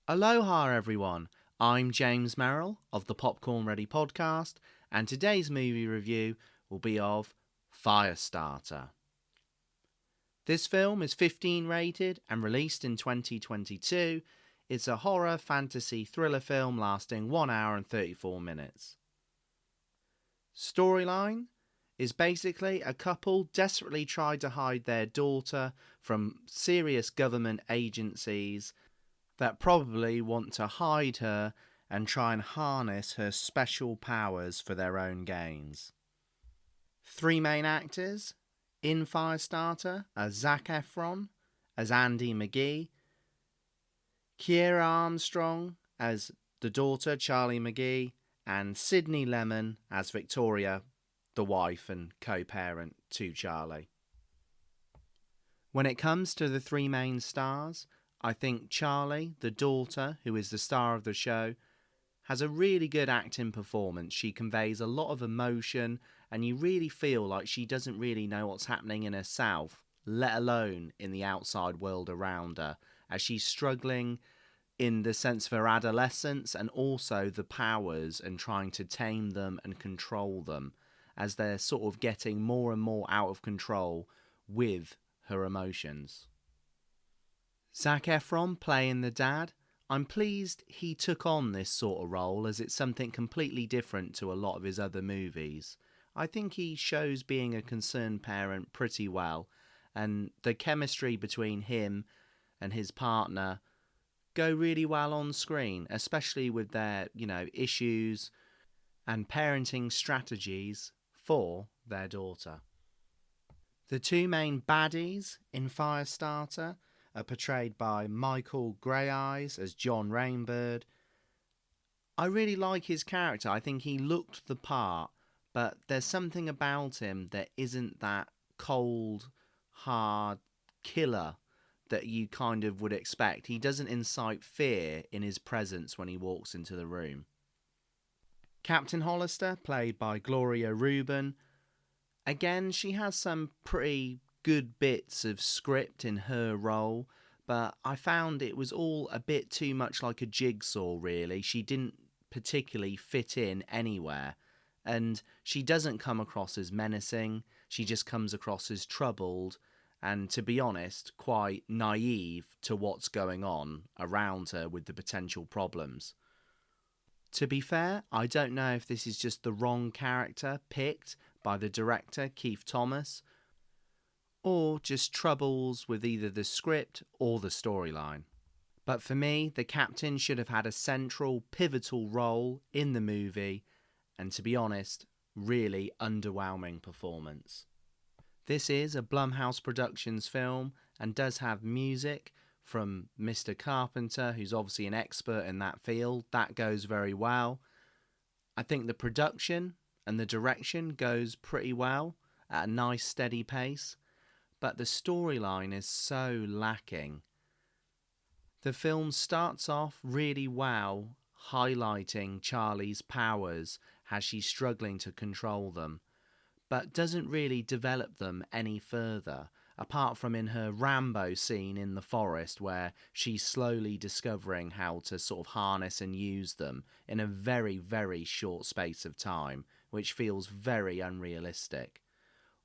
Aloha everyone, I'm James Merrill of the Popcorn Ready podcast, and today's movie review will be of Firestarter. This film is 15 rated and released in 2022. It's a horror fantasy thriller film lasting 1 hour and 34 minutes. Storyline is basically a couple desperately try to hide their daughter from serious government agencies that probably want to hide her and try and harness her special powers for their own gains. Three main actors in Firestarter are Zac Efron as Andy McGee, Kiera Armstrong as the daughter Charlie McGee, and Sydney Lemon as Victoria, the wife and co-parent to Charlie. When it comes to the three main stars, I think Charlie, the daughter, who is the star of the show, has a really good acting performance. She conveys a lot of emotion, and you really feel like she doesn't really know what's happening in herself, let alone in the outside world around her, as she's struggling in the sense of her adolescence and also the powers and trying to tame them and control them as they're sort of getting more and more out of control with her emotions. Zac Efron playing the dad, I'm pleased he took on this sort of role as it's something completely different to a lot of his other movies. I think he shows being a concerned parent pretty well, and the chemistry between him and his partner go really well on screen, especially with their, issues and parenting strategies for their daughter. The two main baddies in Firestarter are portrayed by Michael Greyeyes as John Rainbird. I really like his character. I think he looked the part, but there's something about him that isn't that cold, hard killer that you kind of would expect. He doesn't incite fear in his presence when he walks into the room. Captain Hollister, played by Gloria Reuben. Again, she has some pretty good bits of script in her role, but I found it was all a bit too much like a jigsaw, really. She didn't particularly fit in anywhere, and she doesn't come across as menacing. She just comes across as troubled and, to be honest, quite naive to what's going on around her with the potential problems. To be fair, I don't know if this is just the wrong character picked by the director, Keith Thomas, or just troubles with either the script or the storyline. But for me, the captain should have had a central, pivotal role in the movie, and to be honest, really underwhelming performance. This is a Blumhouse Productions film and does have music from Mr. Carpenter, who's obviously an expert in that field. That goes very well. I think the production and the direction goes pretty well at a nice steady pace, but the storyline is so lacking. The film starts off really well, highlighting Charlie's powers as she's struggling to control them, but doesn't really develop them any further, apart from in her Rambo scene in the forest where she's slowly discovering how to sort of harness and use them in a very, very short space of time, which feels very unrealistic.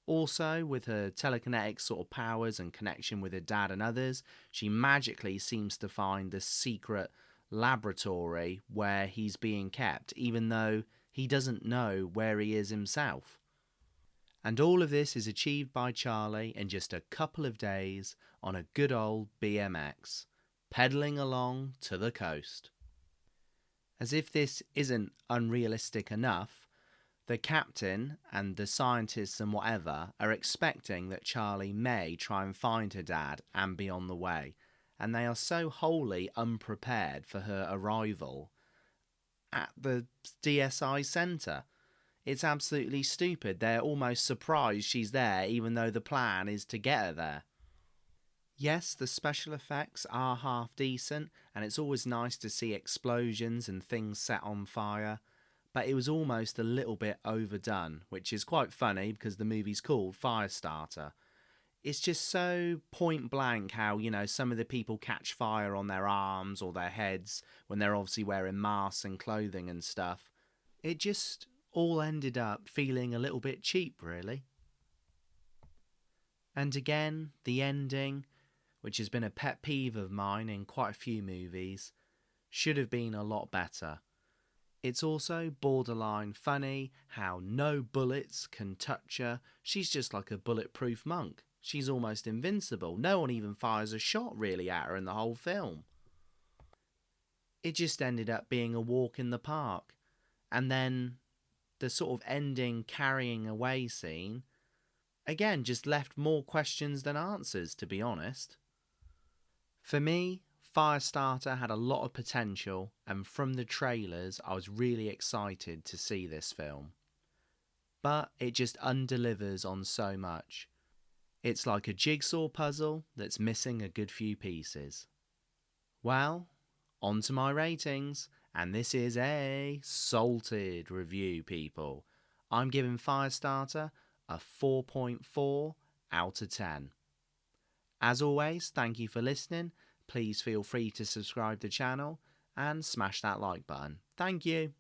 Also, with her telekinetic sort of powers and connection with her dad and others, she magically seems to find the secret laboratory where he's being kept, even though he doesn't know where he is himself. And all of this is achieved by Charlie in just a couple of days on a good old BMX, pedaling along to the coast. As if this isn't unrealistic enough, the captain and the scientists and whatever are expecting that Charlie may try and find her dad and be on the way, and they are so wholly unprepared for her arrival at the DSI centre. It's absolutely stupid. They're almost surprised she's there, even though the plan is to get her there. Yes, the special effects are half decent, and it's always nice to see explosions and things set on fire, but it was almost a little bit overdone, which is quite funny because the movie's called Firestarter. It's just so point blank how, some of the people catch fire on their arms or their heads when they're obviously wearing masks and clothing and stuff. It just all ended up feeling a little bit cheap, really. And again, the ending, which has been a pet peeve of mine in quite a few movies, should have been a lot better. It's also borderline funny how no bullets can touch her. She's just like a bulletproof monk. She's almost invincible. No one even fires a shot really at her in the whole film. It just ended up being a walk in the park. And then the sort of ending carrying away scene, again, just left more questions than answers, to be honest. For me, Firestarter had a lot of potential, and from the trailers, I was really excited to see this film. But it just undelivers on so much. It's like a jigsaw puzzle that's missing a good few pieces. Well, on to my ratings, and this is a salted review, people. I'm giving Firestarter a 4.4 out of 10. As always, thank you for listening. Please feel free to subscribe to the channel and smash that like button. Thank you.